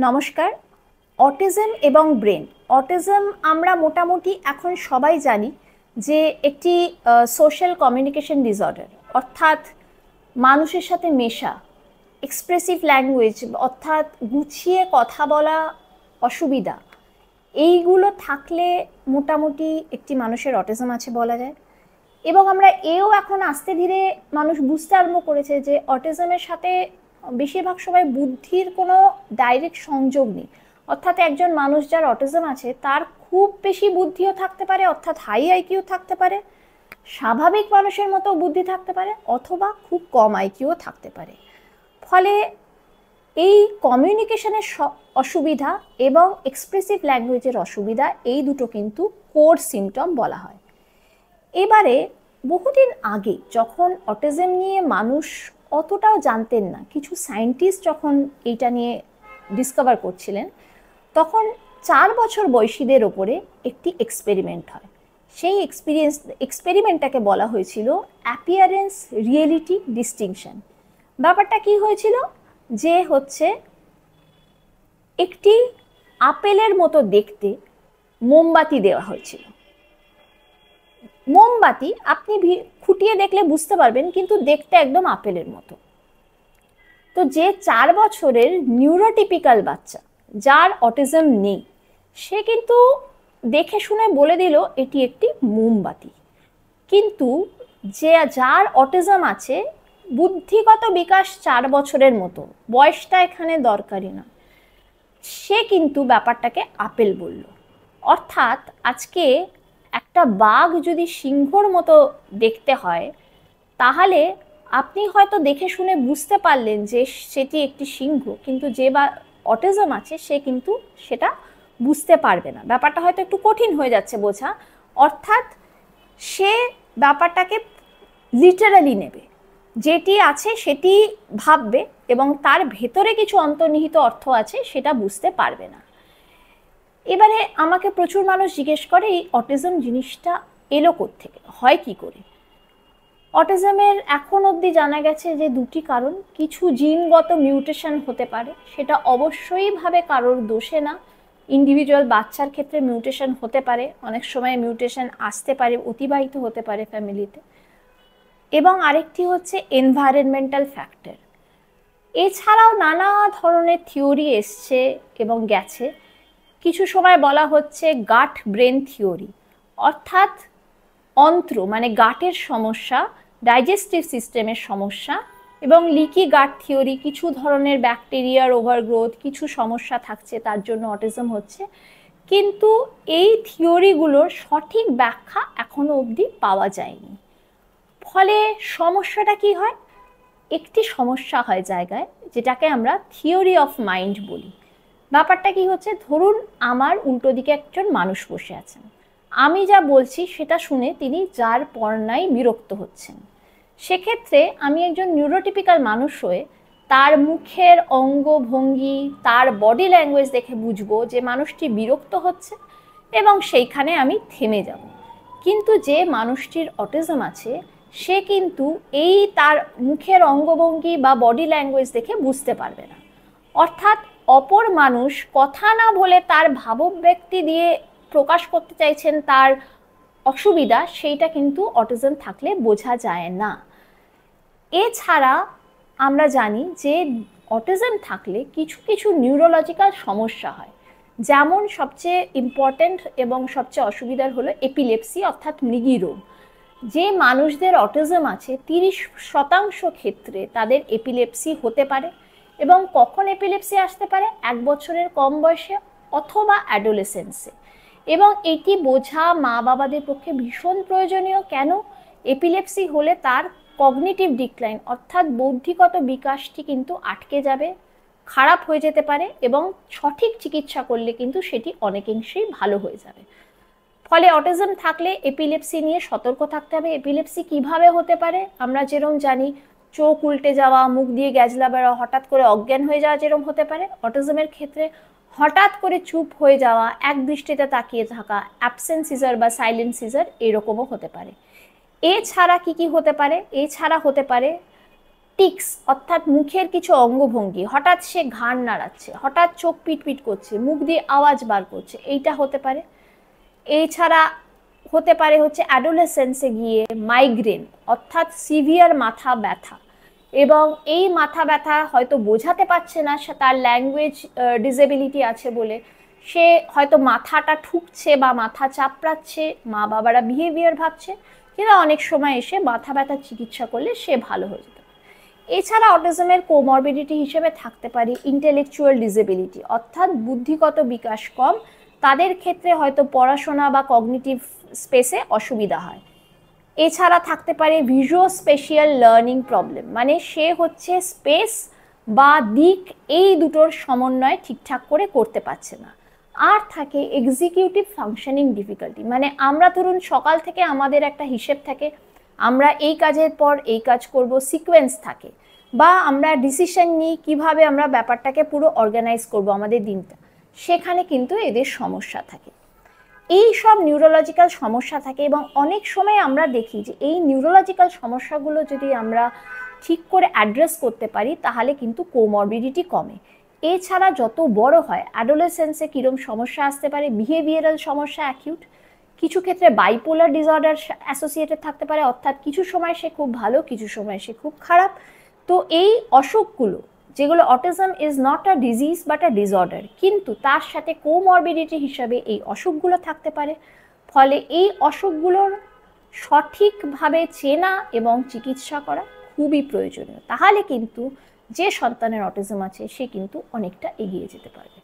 নমস্কার। অটিজম এবং brain. Autism আমরা মোটামুটি এখন সবাই জানি যে একটি সোশ্যাল কমিউনিকেশন ডিসঅর্ডার, অর্থাৎ মানুষের সাথে মেশা, এক্সপ্রেসিভ ল্যাঙ্গুয়েজ অর্থাৎ গুছিয়ে কথা বলা অসুবিধা, এইগুলো থাকলে মোটামুটি একটি মানুষের অটিজম আছে বলা যায়। এবং আমরা এখন আস্তে ধীরে মানুষ বুঝতে আরম্ভ করেছে যে অটিজমের সাথে বেশিরভাগ সময় বুদ্ধির কোনো ডাইরেক্ট সংযোগ নেই। অর্থাৎ একজন মানুষ যার অটিজম আছে তার খুব বেশি বুদ্ধিও থাকতে পারে, অর্থাৎ হাই আইকিউ থাকতে পারে, স্বাভাবিক মানুষের মতো বুদ্ধি থাকতে পারে, অথবা খুব কম আইকিউও থাকতে পারে। ফলে এই কমিউনিকেশনের অসুবিধা এবং এক্সপ্রেসিভ ল্যাঙ্গুয়েজের অসুবিধা, এই দুটো কিন্তু কোর সিমটম বলা হয়। এবারে বহুদিন আগে যখন অটিজম নিয়ে মানুষ অতটাও জানতেন না, কিছু সায়েন্টিস্ট যখন এইটা নিয়ে ডিসকভার করছিলেন, তখন 4 বছর বয়সীদের ওপরে একটি এক্সপেরিমেন্ট হয়। সেই এক্সপেরিমেন্টটাকে বলা হয়েছিল অ্যাপিয়ারেন্স রিয়েলিটি ডিস্টিংশন। ব্যাপারটা কি হয়েছিল যে একটি আপেলের মতো দেখতে মোমবাতি দেওয়া হয়েছিল। মোমবাতি আপনি খুঁটিয়ে দেখলে বুঝতে পারবেন, কিন্তু দেখতে একদম আপেলের মতো। তো যে 4 বছরের নিউরোটিপিক্যাল বাচ্চা, যার অটিজম নেই, সে কিন্তু দেখে শুনে বলে দিল এটি একটি মোমবাতি। কিন্তু যার অটিজম আছে, বুদ্ধিগত বিকাশ 4 বছরের মতো, বয়সটা এখানে দরকারি না, সে কিন্তু ব্যাপারটাকে আপেল বলল। অর্থাৎ আজকে একটা বাঘ যদি সিংহর মতো দেখতে হয়, তাহলে আপনি হয়তো দেখে শুনে বুঝতে পারলেন যে সেটি একটি সিংহ, কিন্তু যে অটিজম আছে সে কিন্তু সেটা বুঝতে পারবে না। ব্যাপারটা হয়তো একটু কঠিন হয়ে যাচ্ছে বোঝা। অর্থাৎ সে ব্যাপারটাকে লিটারালি নেবে, যেটি আছে সেটি ভাববে, এবং তার ভেতরে কিছু অন্তর্নিহিত অর্থ আছে সেটা বুঝতে পারবে না। এবারে আমাকে প্রচুর মানুষ জিজ্ঞেস করে এই অটিজম জিনিসটা এলো কোত্থেকে, হয় কি করে। অটিজমের এখন অবধি জানা গেছে যে দুটি কারণ। কিছু জিনগত মিউটেশন হতে পারে, সেটা অবশ্যই ভাবে কারোর দোষে না, ইন্ডিভিজুয়াল বাচ্চার ক্ষেত্রে মিউটেশন হতে পারে, অনেক সময় মিউটেশন আসতে পারে, অতিবাহিত হতে পারে ফ্যামিলিতে। এবং আরেকটি হচ্ছে এনভায়রনমেন্টাল ফ্যাক্টর। এছাড়াও নানা ধরনের থিওরি এসছে এবং গেছে। কিছু সময় বলা হচ্ছে গাট ব্রেন থিওরি, অর্থাৎ অন্ত্র মানে গাটের সমস্যা, ডাইজেস্টিভ সিস্টেমের সমস্যা, এবং লিকি গাট থিওরি, কিছু ধরনের ব্যাকটেরিয়ার ওভারগ্রোথ, কিছু সমস্যা থাকছে, তার জন্য অটিজম হচ্ছে। কিন্তু এই থিওরিগুলোর সঠিক ব্যাখ্যা এখনো অবধি পাওয়া যায়নি। ফলে সমস্যাটা কি হয়, একটি সমস্যা হয় জায়গায়, যেটাকে আমরা থিওরি অফ মাইন্ড বলি। ব্যাপারটা কি হচ্ছে, ধরুন আমার উল্টো দিকে একজন মানুষ বসে আছেন, আমি যা বলছি সেটা শুনে তিনি যার পর নাই বিরক্ত হচ্ছেন। সেক্ষেত্রে আমি একজন নিউরোটিপিক্যাল মানুষ হয়ে তার মুখের অঙ্গভঙ্গি, তার বডি ল্যাঙ্গুয়েজ দেখে বুঝবো যে মানুষটি বিরক্ত হচ্ছে, এবং সেইখানে আমি থেমে যাব। কিন্তু যে মানুষটির অটিজম আছে, সে কিন্তু এই তার মুখের অঙ্গভঙ্গি বা বডি ল্যাঙ্গুয়েজ দেখে বুঝতে পারবে না। অর্থাৎ অপর মানুষ কথা না বলে তার ভাবব্যক্তি দিয়ে প্রকাশ করতে চাইছেন তার অসুবিধা, সেইটা কিন্তু অটিজম থাকলে বোঝা যায় না। এছাড়া আমরা জানি যে অটিজম থাকলে কিছু কিছু নিউরোলজিক্যাল সমস্যা হয়, যেমন সবচেয়ে ইম্পর্ট্যান্ট এবং সবচেয়ে অসুবিধার হলো এপিলেপসি, অর্থাৎ মৃগী রোগ। যে মানুষদের অটিজম আছে 30% ক্ষেত্রে তাদের এপিলেপসি হতে পারে। এবং কখন এপিলেপসি আসতে পারে, 1 বছরের কম বয়সে অথবা অ্যাডোলেসেন্সে। এবং এটি বোঝা মা বাবাদের পক্ষে ভীষণ প্রয়োজনীয়। কেন? এপিলেপসি হলে তার কগনিটিভ ডিক্লাইন, অর্থাৎ বৌদ্ধিগত বিকাশটি কিন্তু আটকে যাবে, খারাপ হয়ে যেতে পারে, এবং সঠিক চিকিৎসা করলে কিন্তু সেটি অনেকাংশেই ভালো হয়ে যাবে। ফলে অটিজম থাকলে এপিলেপসি নিয়ে সতর্ক থাকতে হবে। এপিলেপসি কিভাবে হতে পারে, আমরা যেরকম জানি চোখ উল্টে যাওয়া, মুখ দিয়ে গ্যাজলা বেরোয়া, হঠাৎ করে অজ্ঞান হয়ে যাওয়া যেরকম হতে পারে, অটিজমের ক্ষেত্রে হঠাৎ করে চুপ হয়ে যাওয়া, এক দৃষ্টিতে তাকিয়ে থাকা, অ্যাবসেন্ট সিজার বা সাইলেন্ট সিজার, এরকমও হতে পারে। এছাড়া কি কি হতে পারে? এছাড়া হতে পারে টিক্স অর্থাৎ মুখের কিছু অঙ্গভঙ্গি, হঠাৎ সে ঘাড় নাড়াচ্ছে, হঠাৎ চোখ পিটপিট করছে, মুখ দিয়ে আওয়াজ বার করছে, এইটা হতে পারে। এছাড়া হতে পারে হচ্ছে অ্যাডোলেসেন্সে গিয়ে মাইগ্রেন অর্থাৎ সিভিয়ার মাথা ব্যথা, এবং এই মাথা ব্যথা হয়তো বোঝাতে পারছে না সে তার ল্যাঙ্গুয়েজ ডিসেবিলিটি আছে বলে, সে হয়তো মাথাটা ঠুকছে বা মাথা চাপড়াচ্ছে, মা বাবারা বিহেভিয়ার ভাবছে, কিন্তু অনেক সময় এসে মাথা ব্যথার চিকিৎসা করলে সে ভালো হয়ে যেতে পারে। এছাড়া অটিজমের কোমরবিডিটি হিসেবে থাকতে পারে ইন্টেলেকচুয়াল ডিসেবিলিটি অর্থাৎ বুদ্ধিগত বিকাশ কম, তাদের ক্ষেত্রে হয়তো পড়াশোনা বা কগনিটিভ স্পেসে অসুবিধা হয়। এছাড়া থাকতে পারে ভিজুও স্পেশিয়াল লার্নিং প্রবলেম, মানে সে হচ্ছে স্পেস বা দিক এই দুটোর সমন্বয় ঠিকঠাক করে করতে পারছে না। আর থাকে এক্সিকিউটিভ ফাংশনিং ডিফিকাল্টি, মানে আমরা ধরুন সকাল থেকে আমাদের একটা হিসেব থাকে, আমরা এই কাজের পর এই কাজ করব, সিকোয়েন্স থাকে, বা আমরা ডিসিশন নিই কিভাবে আমরা ব্যাপারটাকে পুরো অর্গানাইজ করব আমাদের দিনটা, সেখানে কিন্তু এদের সমস্যা থাকে। এই সব নিউরোলজিক্যাল সমস্যা থাকে, এবং অনেক সময় আমরা দেখি যে এই নিউরোলজিক্যাল সমস্যাগুলো যদি আমরা ঠিক করে অ্যাড্রেস করতে পারি তাহলে কিন্তু কোমরবিডিটি কমে। এছাড়া যত বড় হয় অ্যাডোলেসেন্সে কীরকম সমস্যা আসতে পারে, বিহেভিয়ারাল সমস্যা অ্যাকিউট, কিছু ক্ষেত্রে বাইপোলার ডিসঅর্ডার অ্যাসোসিয়েটেড থাকতে পারে, অর্থাৎ কিছু সময় সে খুব ভালো, কিছু সময় সে খুব খারাপ। তো এই অসুখগুলো যেগুলো autism is not a disease but a disorder, কিন্তু তার সাথে কোমরবিডিটি হিসাবে এই অসুখগুলো থাকতে পারে। ফলে এই অসুখগুলোর সঠিকভাবে চেনা এবং চিকিৎসা করা খুবই প্রয়োজনীয়, তাহলে কিন্তু যে সন্তানের অটিজম আছে সে কিন্তু অনেকটা এগিয়ে যেতে পারবে।